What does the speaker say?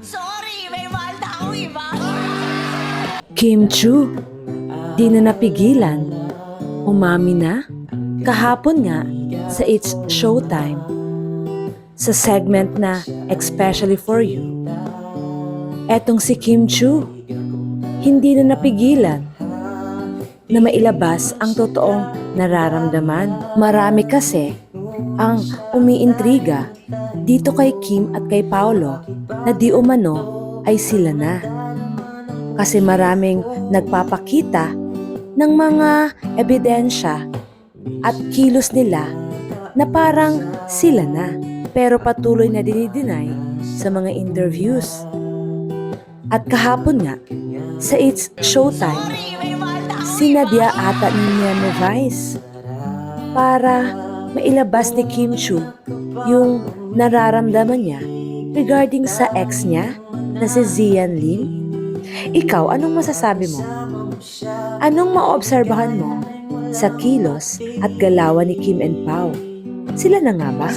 Sorry, may mahal na ako iba. Kim Chu, di na napigilan. Umami na, kahapon nga sa It's Showtime. Sa segment na Especially For You. Etong si Kim Chu, hindi na napigilan na mailabas ang totoong nararamdaman. Marami kasi ang umiintriga dito kay Kim at kay Paolo na di umano ay sila na. Kasi maraming nagpapakita ng mga ebidensya at kilos nila na parang sila na. Pero patuloy na dinideny sa mga interviews. At kahapon nga, sa It's Showtime, sinadya ata ni Nene Vice para mailabas ni Kim Chu yung nararamdaman niya regarding sa ex niya na si Zian Lim. Ikaw, anong masasabi mo? Anong maobserbahan mo sa kilos at galawan ni Kim and Pao? Sila na nga ba?